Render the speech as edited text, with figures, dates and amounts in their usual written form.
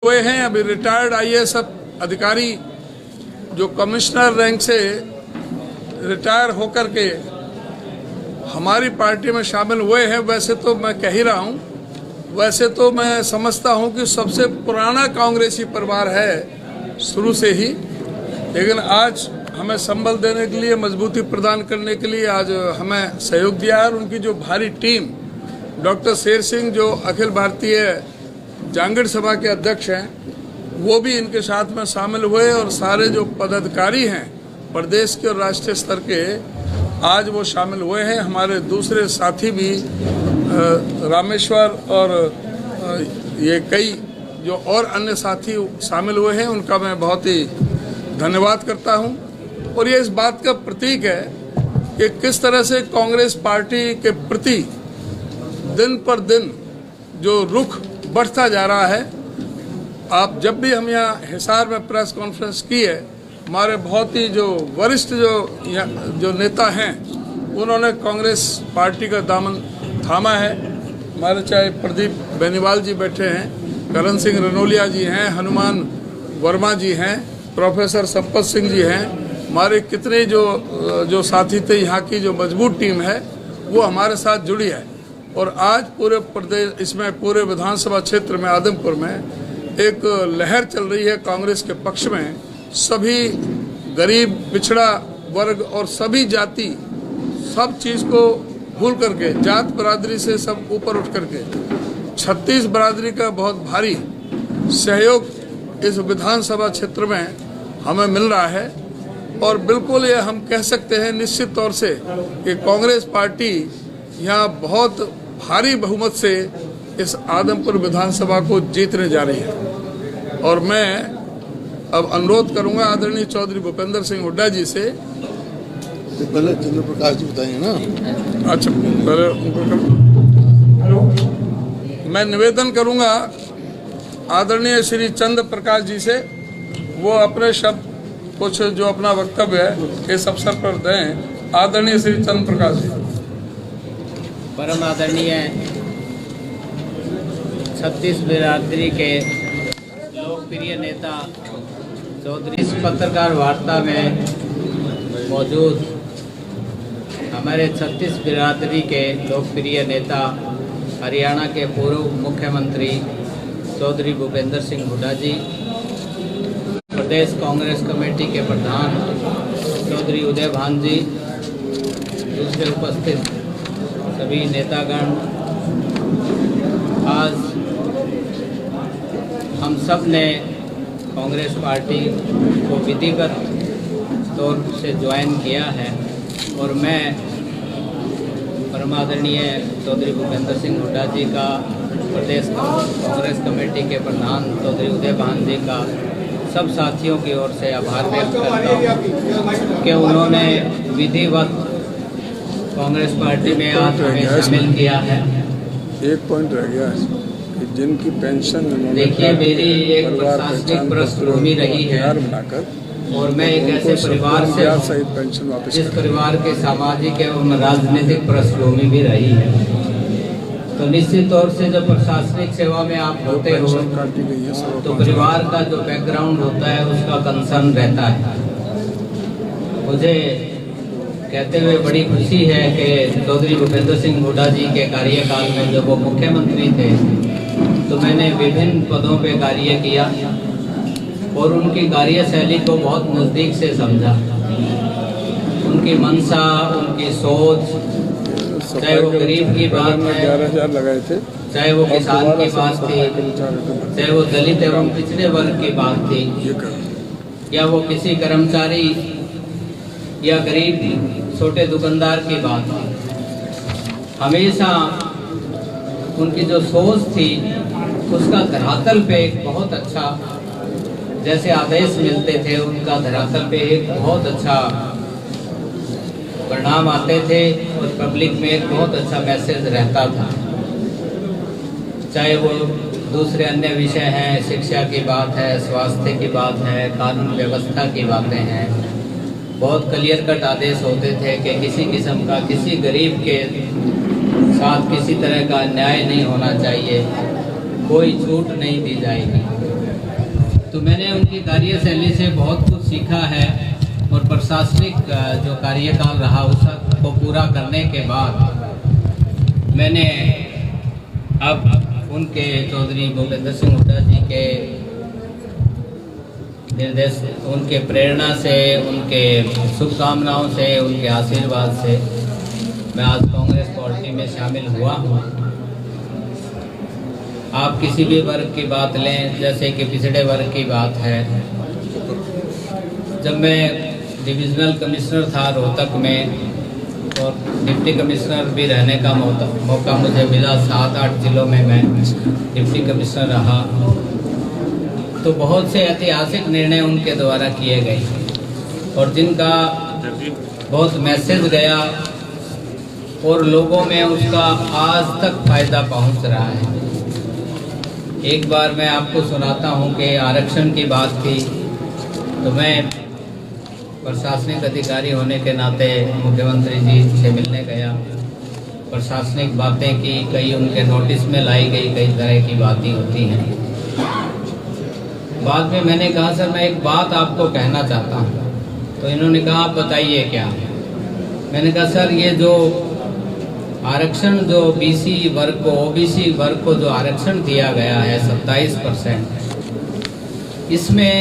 हुए हैं। अभी रिटायर्ड आईएएस अधिकारी जो कमिश्नर रैंक से रिटायर होकर के हमारी पार्टी में शामिल हुए हैं। वैसे तो मैं कह ही रहा हूं, वैसे तो मैं समझता हूं कि सबसे पुराना कांग्रेसी परिवार है शुरू से ही, लेकिन आज हमें संबल देने के लिए, मजबूती प्रदान करने के लिए आज हमें सहयोग दिया है। और उनकी जो भारी टीम, डॉक्टर शेर सिंह जो अखिल भारतीय जांगड़ सभा के अध्यक्ष हैं, वो भी इनके साथ में शामिल हुए। और सारे जो पदाधिकारी हैं प्रदेश के और राष्ट्रीय स्तर के, आज वो शामिल हुए हैं। हमारे दूसरे साथी भी रामेश्वर और ये कई जो और अन्य साथी शामिल हुए हैं, उनका मैं बहुत ही धन्यवाद करता हूं। और ये इस बात का प्रतीक है कि किस तरह से कांग्रेस पार्टी के प्रति दिन पर दिन जो रुख बढ़ता जा रहा है। आप जब भी हम यहाँ हिसार में प्रेस कॉन्फ्रेंस की है, हमारे बहुत ही जो वरिष्ठ जो नेता हैं, उन्होंने कांग्रेस पार्टी का दामन थामा है। हमारे चाहे प्रदीप बेनीवाल जी बैठे हैं, करण सिंह रनोलिया जी हैं, हनुमान वर्मा जी हैं, प्रोफेसर संपत सिंह जी हैं, हमारे कितने जो साथी थे, यहाँ की जो मजबूत टीम है वो हमारे साथ जुड़ी है। और आज पूरे प्रदेश, इसमें पूरे विधानसभा क्षेत्र में आदमपुर में एक लहर चल रही है कांग्रेस के पक्ष में। सभी गरीब, पिछड़ा वर्ग और सभी जाति, सब चीज़ को भूल करके, जात बरादरी से सब ऊपर उठ करके 36 बरादरी का बहुत भारी सहयोग इस विधानसभा क्षेत्र में हमें मिल रहा है। और बिल्कुल ये हम कह सकते हैं निश्चित तौर से कि कांग्रेस पार्टी यहाँ बहुत भारी बहुमत से इस आदमपुर विधानसभा को जीतने जा रही है। और मैं अब अनुरोध करूंगा आदरणीय चौधरी भूपेंद्र सिंह हुड्डा जी से। पहले चंद्र प्रकाश जी बताएंगे ना। अच्छा, पहले उनको मैं निवेदन करूंगा आदरणीय श्री चंद्र प्रकाश जी से, वो अपने शब्द कुछ जो अपना वक्तव्य है इस अवसर पर दें। आदरणीय श्री चंद्र प्रकाश जी। परम आदरणीय 36 बिरादरी के लोकप्रिय नेता चौधरी, इस पत्रकार वार्ता में मौजूद हमारे 36 बिरादरी के लोकप्रिय नेता, हरियाणा के पूर्व मुख्यमंत्री चौधरी भूपेंद्र सिंह हुड्डा जी, प्रदेश कांग्रेस कमेटी के प्रधान चौधरी उदय भान जी, दूसरे उपस्थित सभी नेतागण, आज हम सब ने कांग्रेस पार्टी को विधिवत तौर से ज्वाइन किया है। और मैं परमादरणीय चौधरी भूपेंद्र सिंह हुड्डा जी का, प्रदेश कांग्रेस कमेटी के प्रधान चौधरी उदय भान जी का, सब साथियों की ओर से आभार व्यक्त करता हूँ कि उन्होंने विधिवत कांग्रेस पार्टी में आज हमें शामिल किया है। एक पॉइंट रह गया है कि जिनकी पेंशन, देखिए, मेरी एक प्रशासनिक पृष्ठभूमि रही है और मैं एक ऐसे परिवार से हूं जिस परिवार के सामाजिक एवं राजनीतिक पृष्ठभूमि भी रही है। तो निश्चित तौर से जब प्रशासनिक सेवा में आप होते हो तो परिवार का जो बैकग्राउंड होता है उसका कंसर्न रहता है। मुझे कहते हुए बड़ी खुशी है कि चौधरी भूपेंद्र सिंह हुड्डा जी के कार्यकाल में जब वो मुख्यमंत्री थे तो मैंने विभिन्न पदों पे कार्य किया और उनकी कार्यशैली को बहुत नज़दीक से समझा। उनकी मंशा, उनकी सोच, चाहे वो गरीब की बात है, 11,000 लगाए थे, चाहे वो किसान की बात थी, चाहे वो दलित एवं पिछड़े वर्ग की बात थी, या वो किसी कर्मचारी या गरीब छोटे दुकानदार की बात थी, हमेशा उनकी जो सोच थी उसका धरातल पे एक बहुत अच्छा, जैसे आदेश मिलते थे, उनका धरातल पे एक बहुत अच्छा परिणाम आते थे और पब्लिक में एक बहुत अच्छा मैसेज रहता था। चाहे वो दूसरे अन्य विषय हैं, शिक्षा की बात है, स्वास्थ्य की बात है, कानून व्यवस्था की बातें हैं, बहुत क्लियर कट आदेश होते थे कि किसी किस्म का, किसी गरीब के साथ किसी तरह का अन्याय नहीं होना चाहिए, कोई छूट नहीं दी जाएगी। तो मैंने उनकी कार्यशैली से बहुत कुछ सीखा है और प्रशासनिक जो कार्यकाल रहा उसको पूरा करने के बाद मैंने अब उनके चौधरी भूपेंद्र सिंह हुड्डा जी के निर्देश, उनके प्रेरणा से, उनके शुभकामनाओं से, उनके आशीर्वाद से मैं आज कांग्रेस पार्टी में शामिल हुआ हूँ। आप किसी भी वर्ग की बात लें, जैसे कि पिछड़े वर्ग की बात है, जब मैं डिविजनल कमिश्नर था रोहतक में और डिप्टी कमिश्नर भी रहने का मौका मुझे मिला, 7-8 जिलों में मैं डिप्टी कमिश्नर रहा, तो बहुत से ऐतिहासिक निर्णय उनके द्वारा किए गए और जिनका बहुत मैसेज गया और लोगों में उसका आज तक फायदा पहुंच रहा है। एक बार मैं आपको सुनाता हूं कि आरक्षण की बात थी, तो मैं प्रशासनिक अधिकारी होने के नाते मुख्यमंत्री जी से मिलने गया, प्रशासनिक बातें की, कई उनके नोटिस में लाई गई, कई तरह की बातें होती हैं। बाद में मैंने कहा सर मैं एक बात आपको कहना चाहता हूँ, तो इन्होंने कहा आप बताइए क्या। मैंने कहा सर ये जो आरक्षण जो बीसी वर्ग को, ओबीसी वर्ग को जो आरक्षण दिया गया है 27%, इसमें